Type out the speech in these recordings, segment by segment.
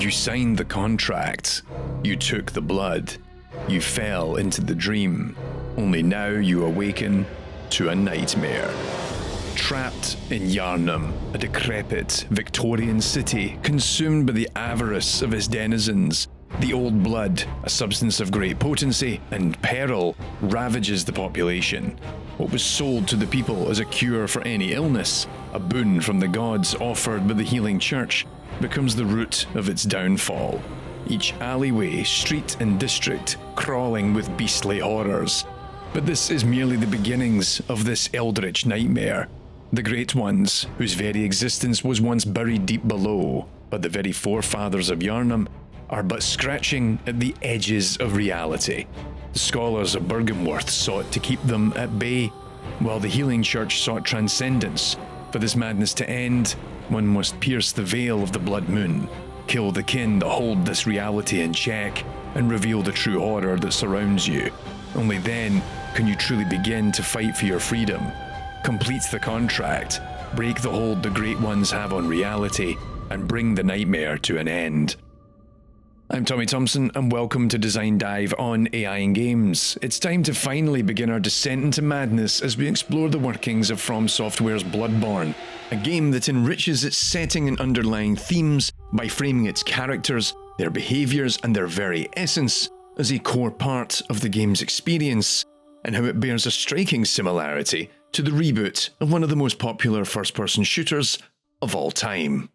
You signed the contract. You took the blood. You fell into the dream. Only now you awaken to a nightmare. Trapped in Yharnam, a decrepit Victorian city consumed by the avarice of its denizens, the old blood, a substance of great potency and peril, ravages the population. What was sold to the people as a cure for any illness, a boon from the gods offered by the healing church, becomes the root of its downfall. Each alleyway, street and district crawling with beastly horrors. But this is merely the beginnings of this eldritch nightmare. The Great Ones, whose very existence was once buried deep below, but the very forefathers of Yharnam, are but scratching at the edges of reality. The scholars of Bergenworth sought to keep them at bay, while the healing church sought transcendence. For this madness to end, one must pierce the veil of the blood moon, kill the kin that hold this reality in check, and reveal the true horror that surrounds you. Only then can you truly begin to fight for your freedom. Complete the contract, break the hold the Great Ones have on reality, and bring the nightmare to an end. I'm Tommy Thompson, and welcome to Design Dive on AI in Games. It's time to finally begin our descent into madness as we explore the workings of From Software's Bloodborne, a game that enriches its setting and underlying themes by framing its characters, their behaviours, and their very essence as a core part of the game's experience, and how it bears a striking similarity to the reboot of one of the most popular first-person shooters of all time.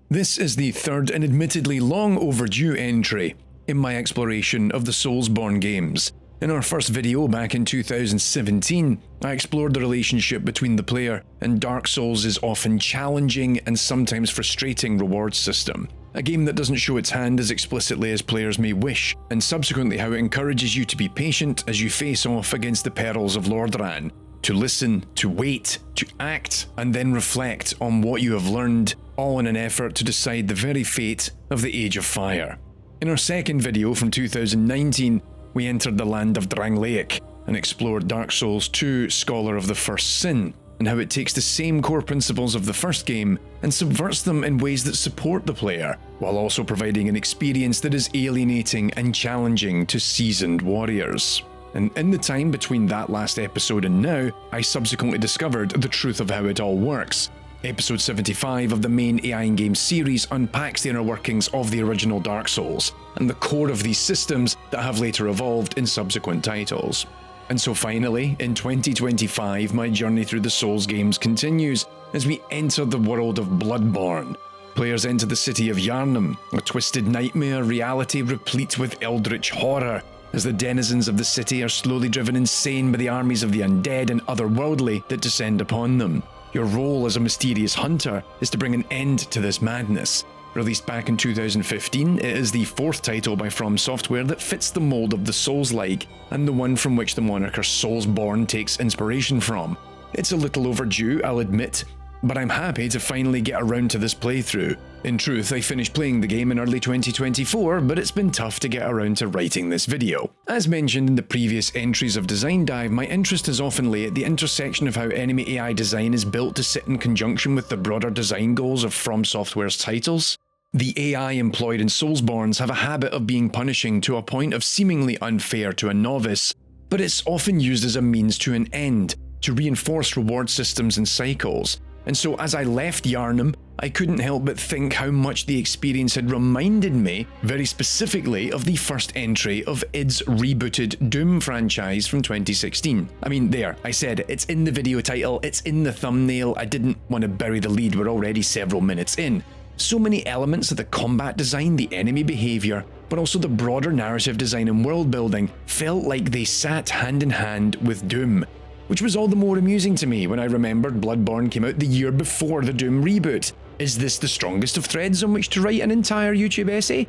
This is the third and admittedly long overdue entry in my exploration of the Soulsborne games. In our first video back in 2017, I explored the relationship between the player and Dark Souls' often challenging and sometimes frustrating reward system. A game that doesn't show its hand as explicitly as players may wish, and subsequently how it encourages you to be patient as you face off against the perils of Lordran, to listen, to wait, to act, and then reflect on what you have learned, all in an effort to decide the very fate of the Age of Fire. In our second video from 2019, we entered the land of Drangleic and explored Dark Souls 2 Scholar of the First Sin, and how it takes the same core principles of the first game and subverts them in ways that support the player, while also providing an experience that is alienating and challenging to seasoned warriors. And in the time between that last episode and now, I subsequently discovered the truth of how it all works. Episode 75 of the main AI in Games series unpacks the inner workings of the original Dark Souls, and the core of these systems that have later evolved in subsequent titles. And so finally, in 2025, my journey through the Souls games continues as we enter the world of Bloodborne. Players enter the city of Yharnam, a twisted nightmare reality replete with eldritch horror, as the denizens of the city are slowly driven insane by the armies of the undead and otherworldly that descend upon them. Your role as a mysterious hunter is to bring an end to this madness. Released back in 2015, it is the fourth title by From Software that fits the mold of the Souls-like, and the one from which the moniker Soulsborne takes inspiration from. It's a little overdue, I'll admit, but I'm happy to finally get around to this playthrough. In truth, I finished playing the game in early 2024, but it's been tough to get around to writing this video. As mentioned in the previous entries of Design Dive, my interest has often lay at the intersection of how enemy AI design is built to sit in conjunction with the broader design goals of From Software's titles. The AI employed in Soulsborns have a habit of being punishing to a point of seemingly unfair to a novice, but it's often used as a means to an end, to reinforce reward systems and cycles. And so as I left Yharnam, I couldn't help but think how much the experience had reminded me, very specifically, of the first entry of id's rebooted Doom franchise from 2016. I mean, there, I said it, it's in the video title, it's in the thumbnail, I didn't want to bury the lead, we're already several minutes in. So many elements of the combat design, the enemy behaviour, but also the broader narrative design and world building felt like they sat hand in hand with Doom. Which was all the more amusing to me when I remembered Bloodborne came out the year before the Doom reboot. Is this the strongest of threads on which to write an entire YouTube essay?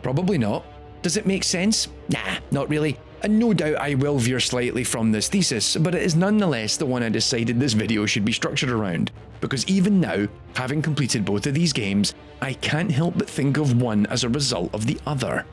Probably not. Does it make sense? Nah, not really. And no doubt I will veer slightly from this thesis, but it is nonetheless the one I decided this video should be structured around. Because even now, having completed both of these games, I can't help but think of one as a result of the other.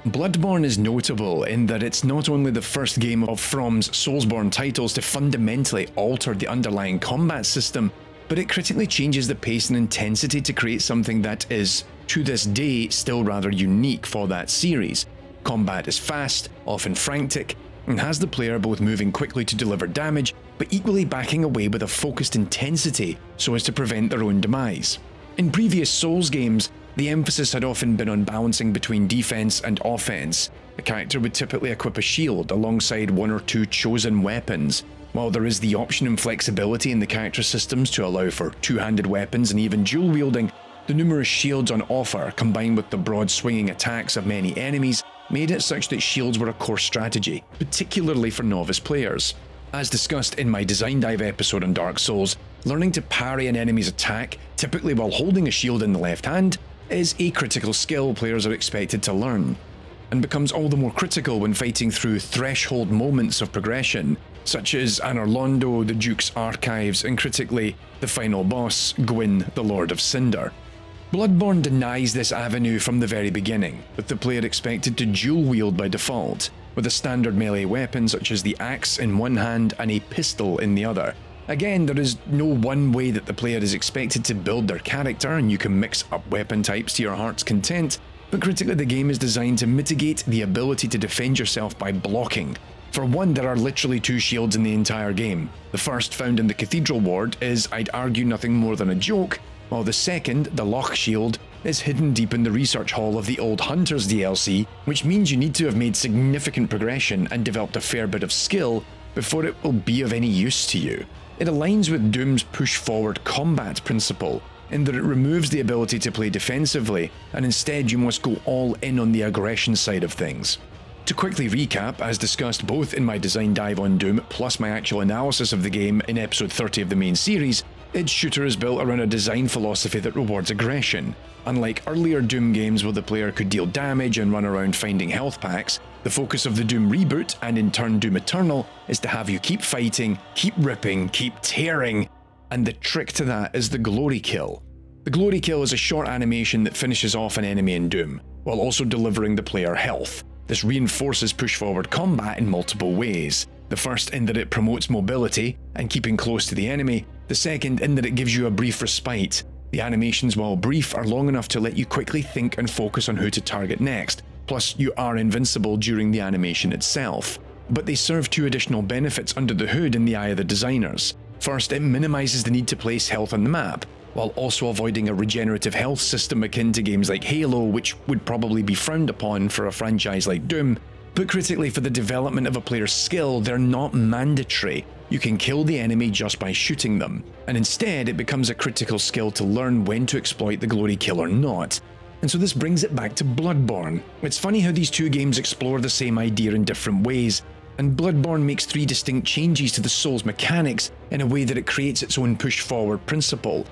Bloodborne is notable in that it's not only the first game of From's Soulsborne titles to fundamentally alter the underlying combat system, but it critically changes the pace and intensity to create something that is, to this day, still rather unique for that series. Combat is fast, often frantic, and has the player both moving quickly to deliver damage, but equally backing away with a focused intensity so as to prevent their own demise. In previous Souls games, the emphasis had often been on balancing between defense and offense. A character would typically equip a shield alongside one or two chosen weapons. While there is the option and flexibility in the character systems to allow for two-handed weapons and even dual wielding, the numerous shields on offer, combined with the broad swinging attacks of many enemies, made it such that shields were a core strategy, particularly for novice players. As discussed in my design dive episode on Dark Souls, learning to parry an enemy's attack, typically while holding a shield in the left hand, is a critical skill players are expected to learn, and becomes all the more critical when fighting through threshold moments of progression, such as Anor Londo, the Duke's Archives, and critically, the final boss, Gwyn, the Lord of Cinder. Bloodborne denies this avenue from the very beginning, with the player expected to dual wield by default, with a standard melee weapon such as the axe in one hand and a pistol in the other. Again, there is no one way that the player is expected to build their character, and you can mix up weapon types to your heart's content, but critically the game is designed to mitigate the ability to defend yourself by blocking. For one, there are literally two shields in the entire game. The first, found in the Cathedral Ward, is, I'd argue, nothing more than a joke, while the second, the Loch Shield, is hidden deep in the research hall of the Old Hunters DLC, which means you need to have made significant progression and developed a fair bit of skill before it will be of any use to you. It aligns with Doom's push-forward combat principle, in that it removes the ability to play defensively, and instead you must go all in on the aggression side of things. To quickly recap, as discussed both in my design dive on Doom plus my actual analysis of the game in episode 30 of the main series, its shooter is built around a design philosophy that rewards aggression. Unlike earlier Doom games where the player could deal damage and run around finding health packs, the focus of the Doom reboot, and in turn Doom Eternal, is to have you keep fighting, keep ripping, keep tearing, and the trick to that is the glory kill. The glory kill is a short animation that finishes off an enemy in Doom, while also delivering the player health. This reinforces push-forward combat in multiple ways. The first in that it promotes mobility and keeping close to the enemy, the second in that it gives you a brief respite. The animations, while brief, are long enough to let you quickly think and focus on who to target next, plus you are invincible during the animation itself. But they serve two additional benefits under the hood in the eye of the designers. First, it minimises the need to place health on the map, while also avoiding a regenerative health system akin to games like Halo, which would probably be frowned upon for a franchise like Doom. But critically, for the development of a player's skill, they're not mandatory. You can kill the enemy just by shooting them, and instead it becomes a critical skill to learn when to exploit the glory kill or not. And so this brings it back to Bloodborne. It's funny how these two games explore the same idea in different ways, and Bloodborne makes three distinct changes to the Souls mechanics in a way that it creates its own push-forward principle.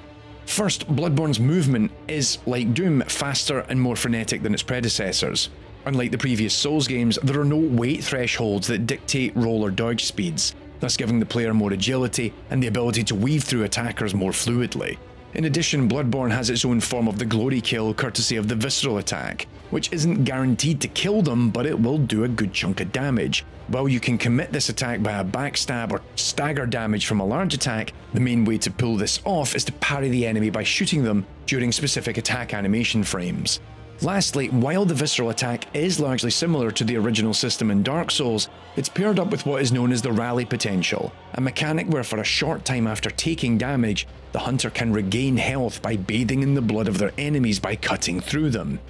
First, Bloodborne's movement is, like Doom, faster and more frenetic than its predecessors. Unlike the previous Souls games, there are no weight thresholds that dictate roll or dodge speeds, thus giving the player more agility and the ability to weave through attackers more fluidly. In addition, Bloodborne has its own form of the glory kill courtesy of the visceral attack, which isn't guaranteed to kill them, but it will do a good chunk of damage. While you can commit this attack by a backstab or stagger damage from a large attack, the main way to pull this off is to parry the enemy by shooting them during specific attack animation frames. Lastly, while the visceral attack is largely similar to the original system in Dark Souls, it's paired up with what is known as the rally potential, a mechanic where for a short time after taking damage, the hunter can regain health by bathing in the blood of their enemies by cutting through them.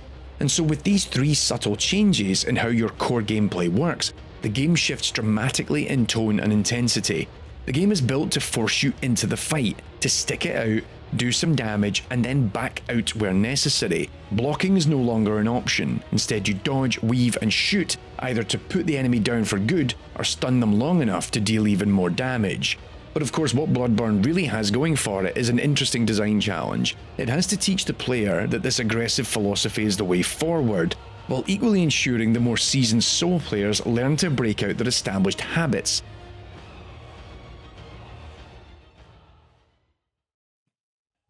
And so with these three subtle changes in how your core gameplay works, the game shifts dramatically in tone and intensity. The game is built to force you into the fight, to stick it out, do some damage, and then back out where necessary. Blocking is no longer an option. Instead, you dodge, weave, and shoot, either to put the enemy down for good or stun them long enough to deal even more damage. But of course, what Bloodborne really has going for it is an interesting design challenge. It has to teach the player that this aggressive philosophy is the way forward, while equally ensuring the more seasoned Soul players learn to break out their established habits.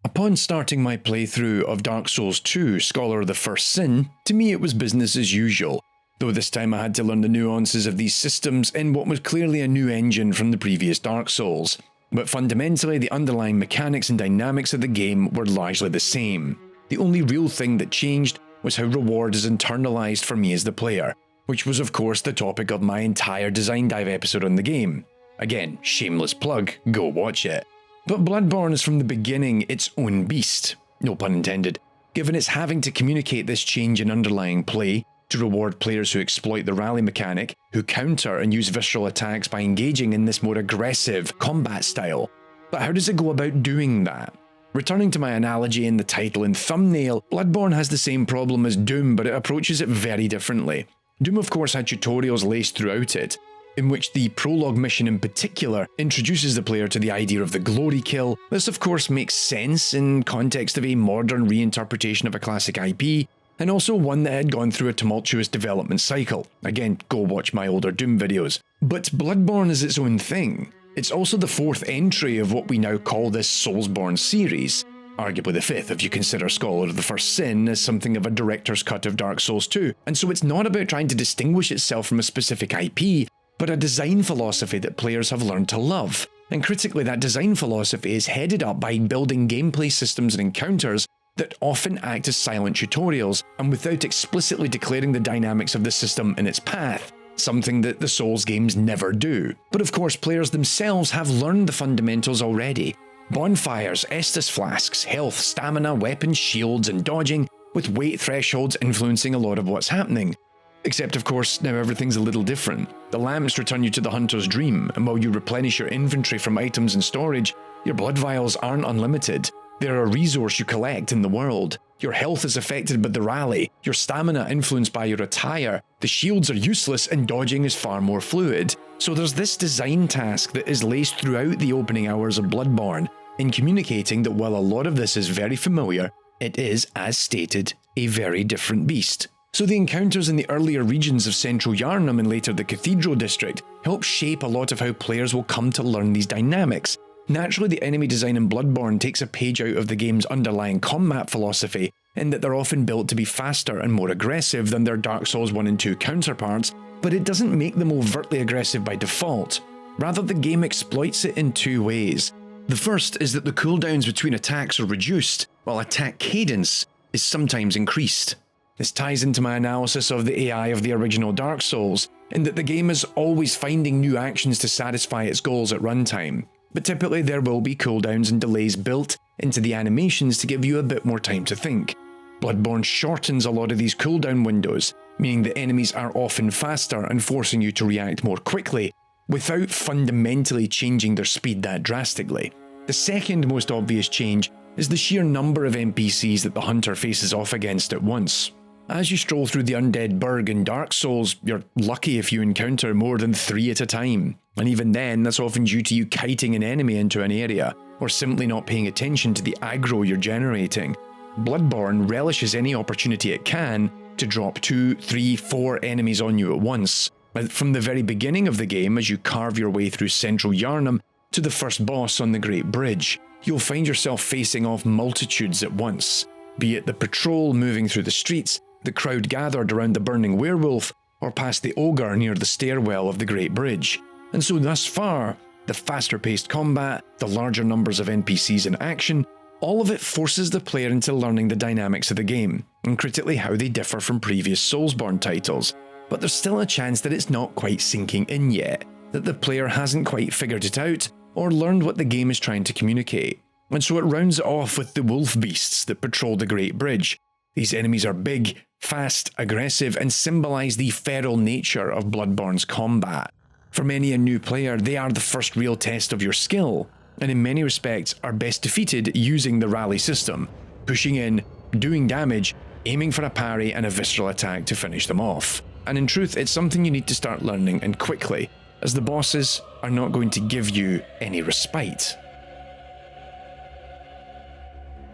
Upon starting my playthrough of Dark Souls 2, Scholar of the First Sin, to me it was business as usual, though this time I had to learn the nuances of these systems in what was clearly a new engine from the previous Dark Souls. But fundamentally, the underlying mechanics and dynamics of the game were largely the same. The only real thing that changed was how reward is internalized for me as the player, which was of course the topic of my entire design dive episode on the game. Again, shameless plug, go watch it. But Bloodborne is from the beginning its own beast, no pun intended, given it's having to communicate this change in underlying play, to reward players who exploit the rally mechanic, who counter and use visceral attacks by engaging in this more aggressive combat style. But how does it go about doing that? Returning to my analogy in the title and thumbnail, Bloodborne has the same problem as Doom, but it approaches it very differently. Doom of course had tutorials laced throughout it, in which the prologue mission in particular introduces the player to the idea of the glory kill. This of course makes sense in context of a modern reinterpretation of a classic IP, and also one that had gone through a tumultuous development cycle. Again, go watch my older Doom videos. But Bloodborne is its own thing. It's also the fourth entry of what we now call this Soulsborne series, arguably the fifth if you consider Scholar of the First Sin as something of a director's cut of Dark Souls 2, and so it's not about trying to distinguish itself from a specific IP, but a design philosophy that players have learned to love. And critically, that design philosophy is headed up by building gameplay systems and encounters that often act as silent tutorials, and without explicitly declaring the dynamics of the system in its path, something that the Souls games never do. But of course, players themselves have learned the fundamentals already. Bonfires, Estus flasks, health, stamina, weapons, shields, and dodging, with weight thresholds influencing a lot of what's happening. Except of course, now everything's a little different. The lamps return you to the hunter's dream, and while you replenish your inventory from items in storage, your blood vials aren't unlimited. They're a resource you collect in the world. Your health is affected by the rally, your stamina influenced by your attire, the shields are useless, and dodging is far more fluid. So there's this design task that is laced throughout the opening hours of Bloodborne, in communicating that while a lot of this is very familiar, it is, as stated, a very different beast. So the encounters in the earlier regions of central Yharnam and later the Cathedral District help shape a lot of how players will come to learn these dynamics. Naturally, the enemy design in Bloodborne takes a page out of the game's underlying combat philosophy, in that they're often built to be faster and more aggressive than their Dark Souls 1 and 2 counterparts, but it doesn't make them overtly aggressive by default. Rather, the game exploits it in two ways. The first is that the cooldowns between attacks are reduced, while attack cadence is sometimes increased. This ties into my analysis of the AI of the original Dark Souls, in that the game is always finding new actions to satisfy its goals at runtime, but typically there will be cooldowns and delays built into the animations to give you a bit more time to think. Bloodborne shortens a lot of these cooldown windows, meaning that enemies are often faster and forcing you to react more quickly, without fundamentally changing their speed that drastically. The second most obvious change is the sheer number of NPCs that the hunter faces off against at once. As you stroll through the Undead Burg in Dark Souls, you're lucky if you encounter more than 3 at a time, and even then that's often due to you kiting an enemy into an area, or simply not paying attention to the aggro you're generating. Bloodborne relishes any opportunity it can to drop 2, 3, 4 enemies on you at once. From the very beginning of the game, as you carve your way through central Yharnam to the first boss on the Great Bridge, you'll find yourself facing off multitudes at once, be it the patrol moving through the streets, the crowd gathered around the burning werewolf, or past the ogre near the stairwell of the Great Bridge. And so thus far, the faster paced combat, the larger numbers of NPCs in action, all of it forces the player into learning the dynamics of the game, and critically how they differ from previous Soulsborne titles. But there's still a chance that it's not quite sinking in yet, that the player hasn't quite figured it out, or learned what the game is trying to communicate. And so it rounds it off with the wolf beasts that patrol the Great Bridge. These enemies are big, fast, aggressive, and symbolise the feral nature of Bloodborne's combat. For many a new player, they are the first real test of your skill, and in many respects are best defeated using the rally system, pushing in, doing damage, aiming for a parry and a visceral attack to finish them off. And in truth, it's something you need to start learning, and quickly, as the bosses are not going to give you any respite.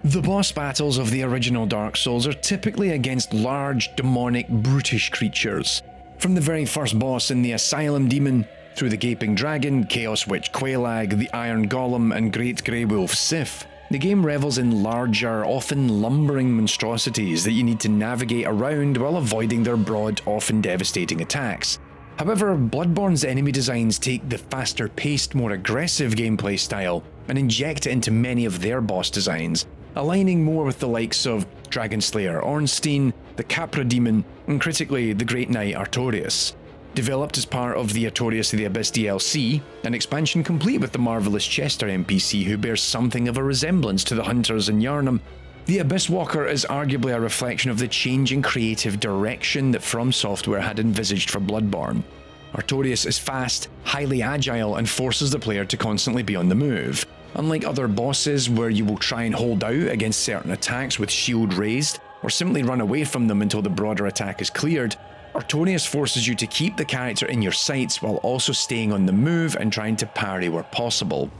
The boss battles of the original Dark Souls are typically against large, demonic, brutish creatures. From the very first boss in the Asylum Demon, through the Gaping Dragon, Chaos Witch Quelaag, the Iron Golem, and Great Grey Wolf Sif, the game revels in larger, often lumbering monstrosities that you need to navigate around while avoiding their broad, often devastating attacks. However, Bloodborne's enemy designs take the faster-paced, more aggressive gameplay style and inject it into many of their boss designs, aligning more with the likes of Dragon Slayer Ornstein, the Capra Demon, and critically, the Great Knight Artorias. Developed as part of the Artorias of the Abyss DLC, an expansion complete with the marvellous Chester NPC who bears something of a resemblance to the Hunters in Yharnam, the Abyss Walker is arguably a reflection of the changing creative direction that From Software had envisaged for Bloodborne. Artorias is fast, highly agile, and forces the player to constantly be on the move. Unlike other bosses where you will try and hold out against certain attacks with shield raised, or simply run away from them until the broader attack is cleared, Artorias forces you to keep the character in your sights while also staying on the move and trying to parry where possible.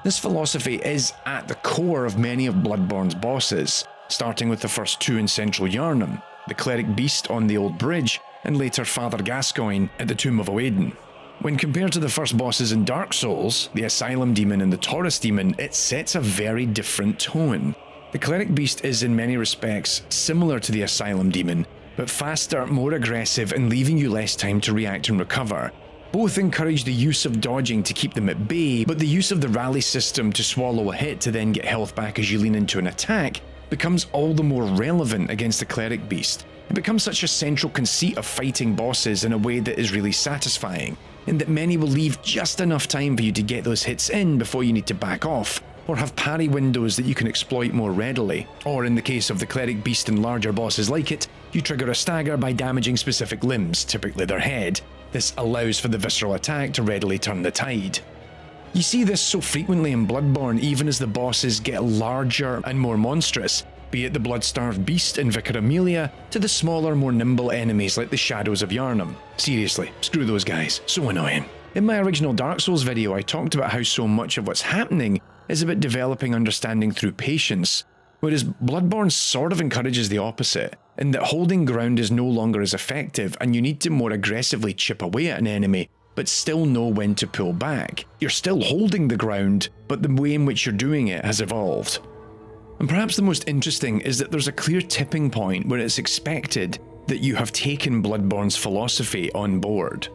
This philosophy is at the core of many of Bloodborne's bosses, starting with the first two in central Yharnam, the Cleric Beast on the Old Bridge, and later Father Gascoigne at the Tomb of Oedon. When compared to the first bosses in Dark Souls, the Asylum Demon and the Taurus Demon, it sets a very different tone. The Cleric Beast is in many respects similar to the Asylum Demon, but faster, more aggressive, and leaving you less time to react and recover. Both encourage the use of dodging to keep them at bay, but the use of the rally system to swallow a hit to then get health back as you lean into an attack becomes all the more relevant against the Cleric Beast. It becomes such a central conceit of fighting bosses in a way that is really satisfying, in that many will leave just enough time for you to get those hits in before you need to back off, or have parry windows that you can exploit more readily. Or in the case of the Cleric Beast and larger bosses like it, you trigger a stagger by damaging specific limbs, typically their head. This allows for the visceral attack to readily turn the tide. You see this so frequently in Bloodborne even as the bosses get larger and more monstrous, be it the blood-starved beast in Vicar Amelia to the smaller, more nimble enemies like the Shadows of Yharnam. Seriously, screw those guys, so annoying. In my original Dark Souls video I talked about how so much of what's happening is about developing understanding through patience, whereas Bloodborne sort of encourages the opposite, in that holding ground is no longer as effective and you need to more aggressively chip away at an enemy, but still know when to pull back. You're still holding the ground, but the way in which you're doing it has evolved. And perhaps the most interesting is that there's a clear tipping point where it's expected that you have taken Bloodborne's philosophy on board.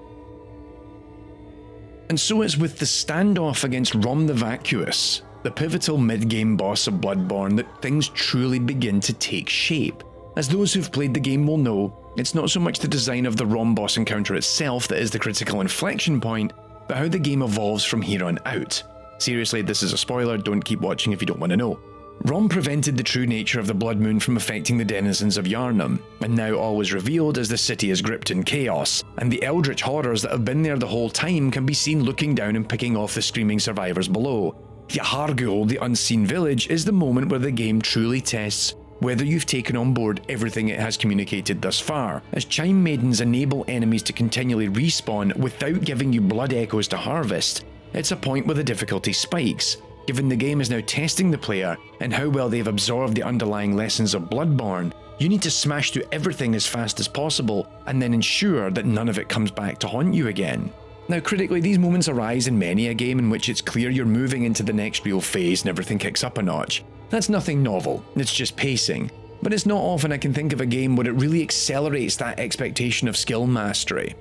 And so it's with the standoff against Rom the Vacuous, the pivotal mid-game boss of Bloodborne, that things truly begin to take shape. As those who've played the game will know, it's not so much the design of the Rom boss encounter itself that is the critical inflection point, but how the game evolves from here on out. Seriously, this is a spoiler, don't keep watching if you don't want to know. Rom prevented the true nature of the Blood Moon from affecting the denizens of Yharnam, and now all is revealed as the city is gripped in chaos, and the eldritch horrors that have been there the whole time can be seen looking down and picking off the screaming survivors below. Yahar'gul, the unseen village, is the moment where the game truly tests whether you've taken on board everything it has communicated thus far, as Chime Maidens enable enemies to continually respawn without giving you blood echoes to harvest. It's a point where the difficulty spikes, given the game is now testing the player and how well they've absorbed the underlying lessons of Bloodborne. You need to smash through everything as fast as possible and then ensure that none of it comes back to haunt you again. Now critically, these moments arise in many a game in which it's clear you're moving into the next real phase and everything kicks up a notch. That's nothing novel, it's just pacing. But it's not often I can think of a game where it really accelerates that expectation of skill mastery.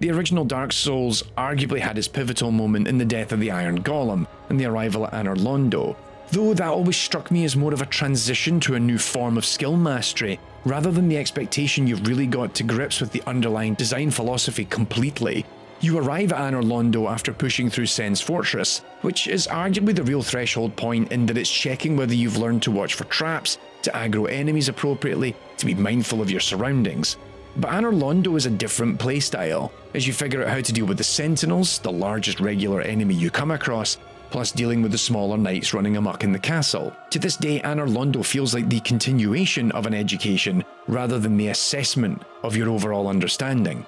The original Dark Souls arguably had its pivotal moment in the death of the Iron Golem and the arrival at Anor Londo, though that always struck me as more of a transition to a new form of skill mastery, rather than the expectation you've really got to grips with the underlying design philosophy completely. You arrive at Anor Londo after pushing through Sen's Fortress, which is arguably the real threshold point in that it's checking whether you've learned to watch for traps, to aggro enemies appropriately, to be mindful of your surroundings. But Anor Londo is a different playstyle, as you figure out how to deal with the Sentinels, the largest regular enemy you come across, plus dealing with the smaller knights running amok in the castle. To this day, Anor Londo feels like the continuation of an education, rather than the assessment of your overall understanding.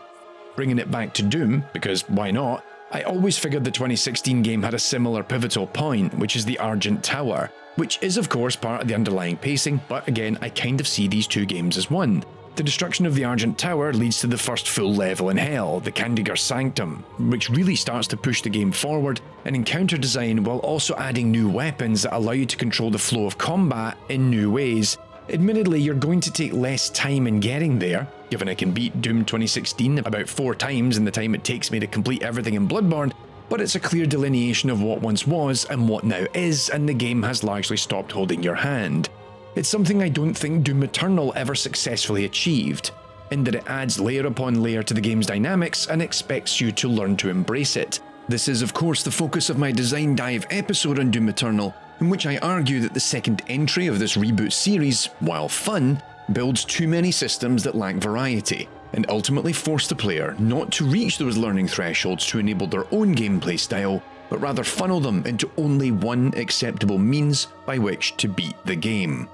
Bringing it back to Doom, because why not, I always figured the 2016 game had a similar pivotal point, which is the Argent Tower, which is of course part of the underlying pacing, but again I kind of see these two games as one. The destruction of the Argent Tower leads to the first full level in Hell, the Candigar Sanctum, which really starts to push the game forward in encounter design while also adding new weapons that allow you to control the flow of combat in new ways, Admittedly, you're going to take less time in getting there, given I can beat Doom 2016 about 4 times in the time it takes me to complete everything in Bloodborne, but it's a clear delineation of what once was and what now is, and the game has largely stopped holding your hand. It's something I don't think Doom Eternal ever successfully achieved, in that it adds layer upon layer to the game's dynamics and expects you to learn to embrace it. This is of course the focus of my Design Dive episode on Doom Eternal, in which I argue that the second entry of this reboot series, while fun, builds too many systems that lack variety, and ultimately force the player not to reach those learning thresholds to enable their own gameplay style, but rather funnel them into only one acceptable means by which to beat the game.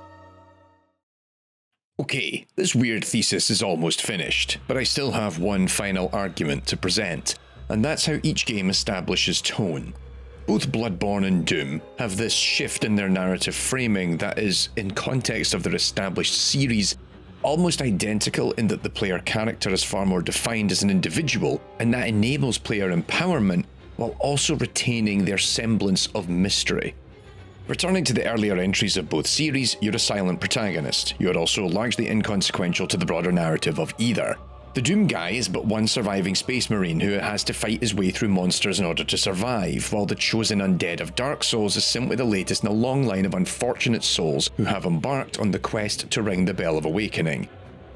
Okay, this weird thesis is almost finished, but I still have one final argument to present, and that's how each game establishes tone. Both Bloodborne and Doom have this shift in their narrative framing that is, in context of their established series, almost identical in that the player character is far more defined as an individual, and that enables player empowerment while also retaining their semblance of mystery. Returning to the earlier entries of both series, you're a silent protagonist. You are also largely inconsequential to the broader narrative of either. The Doom guy is but one surviving space marine who has to fight his way through monsters in order to survive, while the chosen undead of Dark Souls is simply the latest in a long line of unfortunate souls who have embarked on the quest to ring the Bell of Awakening.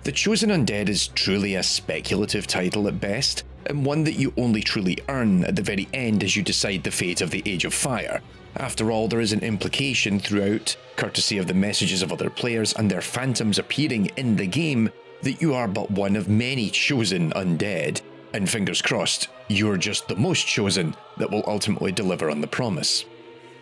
The chosen undead is truly a speculative title at best, and one that you only truly earn at the very end as you decide the fate of the Age of Fire. After all, there is an implication throughout, courtesy of the messages of other players and their phantoms appearing in the game, that you are but one of many chosen undead, and fingers crossed, you're just the most chosen that will ultimately deliver on the promise.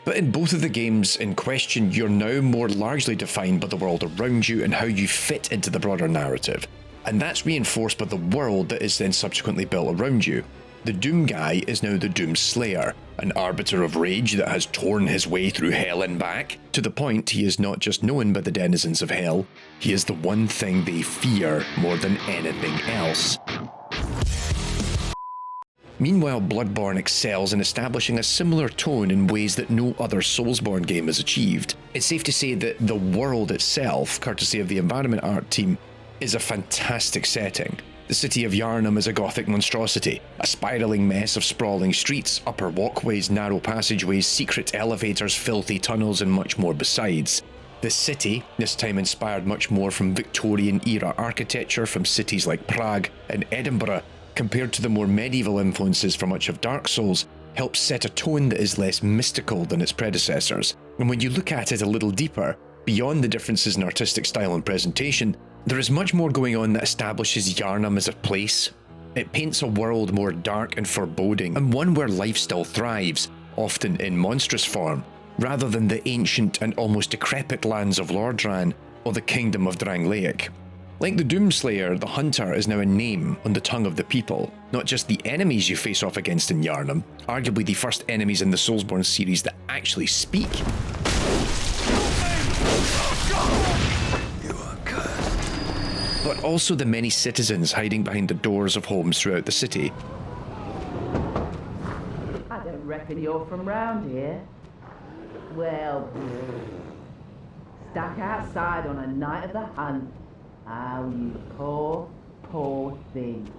But in both of the games in question, you're now more largely defined by the world around you and how you fit into the broader narrative, and that's reinforced by the world that is then subsequently built around you. The Doom guy is now the Doom Slayer, an arbiter of rage that has torn his way through hell and back, to the point he is not just known by the denizens of hell, he is the one thing they fear more than anything else. Meanwhile, Bloodborne excels in establishing a similar tone in ways that no other Soulsborne game has achieved. It's safe to say that the world itself, courtesy of the environment art team, is a fantastic setting. The city of Yharnam is a gothic monstrosity, a spiralling mess of sprawling streets, upper walkways, narrow passageways, secret elevators, filthy tunnels, and much more besides. The city, this time inspired much more from Victorian-era architecture from cities like Prague and Edinburgh, compared to the more medieval influences from much of Dark Souls, helps set a tone that is less mystical than its predecessors. And when you look at it a little deeper, beyond the differences in artistic style and presentation, there is much more going on that establishes Yharnam as a place. It paints a world more dark and foreboding, and one where life still thrives, often in monstrous form, rather than the ancient and almost decrepit lands of Lordran or the kingdom of Drangleic. Like the Doomslayer, the Hunter is now a name on the tongue of the people, not just the enemies you face off against in Yharnam, arguably the first enemies in the Soulsborne series that actually speak. But also the many citizens hiding behind the doors of homes throughout the city. I don't reckon you're from round here. Well, stuck outside on a night of the hunt. How you poor, poor thing.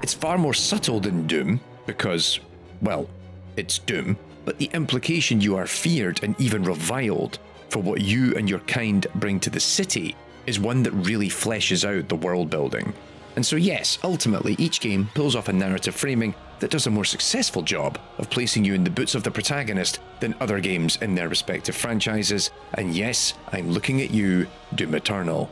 It's far more subtle than Doom, because, well, it's Doom, but the implication you are feared and even reviled for what you and your kind bring to the city is one that really fleshes out the world building. And so yes, ultimately each game pulls off a narrative framing that does a more successful job of placing you in the boots of the protagonist than other games in their respective franchises, and yes, I'm looking at you, Doom Eternal.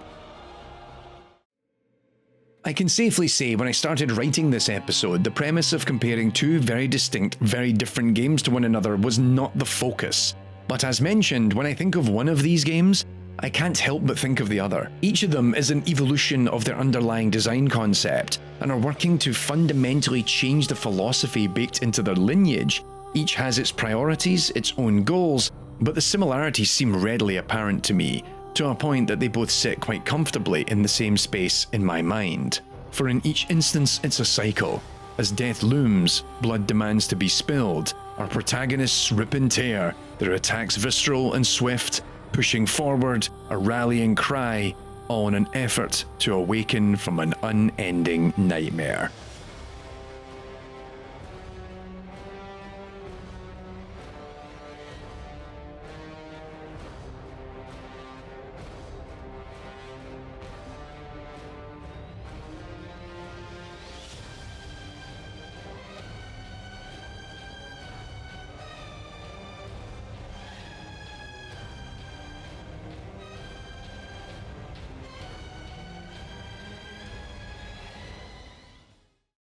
I can safely say when I started writing this episode, the premise of comparing two very distinct, very different games to one another was not the focus. But as mentioned, when I think of one of these games, I can't help but think of the other. Each of them is an evolution of their underlying design concept, and are working to fundamentally change the philosophy baked into their lineage. Each has its priorities, its own goals, but the similarities seem readily apparent to me, to a point that they both sit quite comfortably in the same space in my mind. For in each instance it's a cycle. As death looms, blood demands to be spilled, Our protagonists rip and tear, their attacks visceral and swift, pushing forward, a rallying cry, all in an effort to awaken from an unending nightmare.